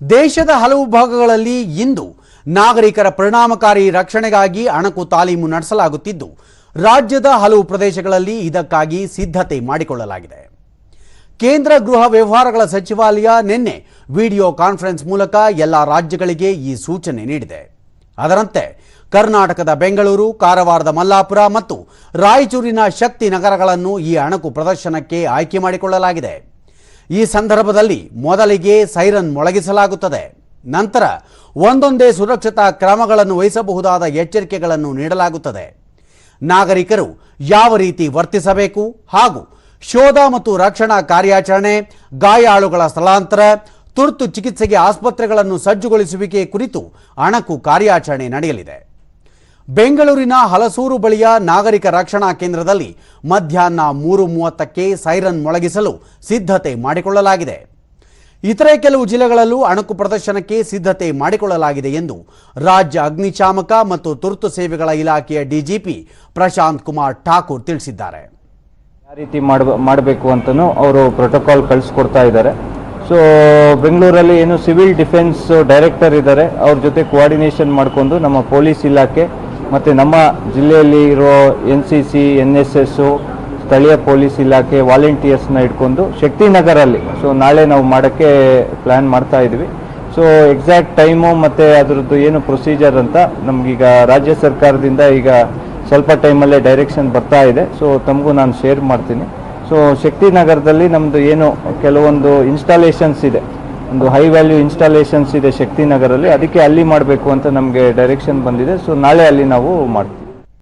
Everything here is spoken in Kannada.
ದೇಶದ ಹಲವು ಭಾಗಗಳಲ್ಲಿ ಇಂದು ನಾಗರಿಕರ ಪರಿಣಾಮಕಾರಿ ರಕ್ಷಣೆಗಾಗಿ ಅಣಕು ತಾಲೀಮು ನಡೆಸಲಾಗುತ್ತಿದ್ದು, ರಾಜ್ಯದ ಹಲವು ಪ್ರದೇಶಗಳಲ್ಲಿ ಇದಕ್ಕಾಗಿ ಸಿದ್ಧತೆ ಮಾಡಿಕೊಳ್ಳಲಾಗಿದೆ. ಕೇಂದ್ರ ಗೃಹ ವ್ಯವಹಾರಗಳ ಸಚಿವಾಲಯ ನಿನ್ನೆ ವಿಡಿಯೋ ಕಾನ್ಫರೆನ್ಸ್ ಮೂಲಕ ಎಲ್ಲ ರಾಜ್ಯಗಳಿಗೆ ಈ ಸೂಚನೆ ನೀಡಿದೆ. ಅದರಂತೆ ಕರ್ನಾಟಕದ ಬೆಂಗಳೂರು, ಕಾರವಾರದ ಮಲ್ಲಾಪುರ ಮತ್ತು ರಾಯಚೂರಿನ ಶಕ್ತಿ ನಗರಗಳನ್ನು ಈ ಅಣಕು ಪ್ರದರ್ಶನಕ್ಕೆ ಆಯ್ಕೆ ಮಾಡಿಕೊಳ್ಳಲಾಗಿದೆ. ಈ ಸಂದರ್ಭದಲ್ಲಿ ಮೊದಲಿಗೆ ಸೈರನ್ ಮೊಳಗಿಸಲಾಗುತ್ತದೆ. ನಂತರ ಒಂದೊಂದೇ ಸುರಕ್ಷತಾ ಕ್ರಮಗಳನ್ನು ವಹಿಸಬಹುದಾದ ಎಚ್ಚರಿಕೆಗಳನ್ನು ನೀಡಲಾಗುತ್ತದೆ. ನಾಗರಿಕರು ಯಾವ ರೀತಿ ವರ್ತಿಸಬೇಕು ಹಾಗೂ ಶೋಧ ಮತ್ತು ರಕ್ಷಣಾ ಕಾರ್ಯಾಚರಣೆ, ಗಾಯಾಳುಗಳ ಸ್ಥಳಾಂತರ, ತುರ್ತು ಚಿಕಿತ್ಸೆಗೆ ಆಸ್ಪತ್ರೆಗಳನ್ನು ಸಜ್ಜುಗೊಳಿಸುವಿಕೆ ಕುರಿತು ಅಣಕು ಕಾರ್ಯಾಚರಣೆ ನಡೆಯಲಿದೆ. ಬೆಂಗಳೂರಿನ ಹಲಸೂರು ಬಳಿಯ ನಾಗರಿಕ ರಕ್ಷಣಾ ಕೇಂದ್ರದಲ್ಲಿ ಮಧ್ಯಾಹ್ನ 3:30ಕ್ಕೆ ಸೈರನ್ ಮೊಳಗಿಸಲು ಸಿದ್ಧತೆ ಮಾಡಿಕೊಳ್ಳಲಾಗಿದೆ. ಇತರೆ ಕೆಲವು ಜಿಲ್ಲೆಗಳಲ್ಲೂ ಅಣಕು ಪ್ರದರ್ಶನಕ್ಕೆ ಸಿದ್ಧತೆ ಮಾಡಿಕೊಳ್ಳಲಾಗಿದೆ ಎಂದು ರಾಜ್ಯ ಅಗ್ನಿಶಾಮಕ ಮತ್ತು ತುರ್ತು ಸೇವೆಗಳ ಇಲಾಖೆಯ ಡಿಜಿಪಿ ಪ್ರಶಾಂತ್ ಕುಮಾರ್ ಠಾಕೂರ್ ತಿಳಿಸಿದ್ದಾರೆ. ಯಾವ ರೀತಿ ಮಾಡಬೇಕು ಅಂತಲೂ ಅವರು ಪ್ರೋಟೋಕಾಲ್ ಕಳಿಸ್ಕೊಡ್ತಾ ಇದ್ದಾರೆ. ಸೊ ಬೆಂಗಳೂರಲ್ಲಿ ಏನು ಸಿವಿಲ್ ಡಿಫೆನ್ಸ್ ಡೈರೆಕ್ಟರ್ ಇದ್ದಾರೆ, ಅವ್ರ ಜೊತೆ ಕೋಆರ್ಡಿನೇಷನ್ ಮಾಡಿಕೊಂಡು ನಮ್ಮ ಪೊಲೀಸ್ ಇಲಾಖೆ ಮತ್ತು ನಮ್ಮ ಜಿಲ್ಲೆಯಲ್ಲಿ ಇರೋ NCC, NSS, ಸ್ಥಳೀಯ ಪೊಲೀಸ್ ಇಲಾಖೆ ವಾಲಂಟಿಯರ್ಸ್ನ ಇಟ್ಕೊಂಡು ಶಕ್ತಿನಗರಲ್ಲಿ ನಾಳೆ ನಾವು ಮಾಡೋಕ್ಕೆ ಪ್ಲ್ಯಾನ್ ಮಾಡ್ತಾ ಇದ್ವಿ. ಸೊ ಎಕ್ಸಾಕ್ಟ್ ಟೈಮು ಮತ್ತು ಅದರದ್ದು ಏನು ಪ್ರೊಸೀಜರ್ ಅಂತ ನಮಗೀಗ ರಾಜ್ಯ ಸರ್ಕಾರದಿಂದ ಈಗ ಸ್ವಲ್ಪ ಟೈಮಲ್ಲೇ ಡೈರೆಕ್ಷನ್ ಬರ್ತಾ ಇದೆ. ಸೊ ತಮಗೂ ನಾನು ಶೇರ್ ಮಾಡ್ತೀನಿ. ಸೊ ಶಕ್ತಿನಗರದಲ್ಲಿ ನಮ್ಮದು ಏನು ಕೆಲವೊಂದು ಇನ್ಸ್ಟಾಲೇಷನ್ಸ್ ಇದೆ, ಒಂದು ಹೈ ವ್ಯಾಲ್ಯೂ ಇನ್ಸ್ಟಾಲೇಷನ್ಸ್ ಇದೆ ಶಕ್ತಿನಗರಲ್ಲಿ, ಅದಕ್ಕೆ ಅಲ್ಲಿ ಮಾಡಬೇಕು ಅಂತ ನಮಗೆ ಡೈರೆಕ್ಷನ್ ಬಂದಿದೆ. ಸೊ ನಾಳೆ ಅಲ್ಲಿ ನಾವು ಮಾಡ್ತೀವಿ.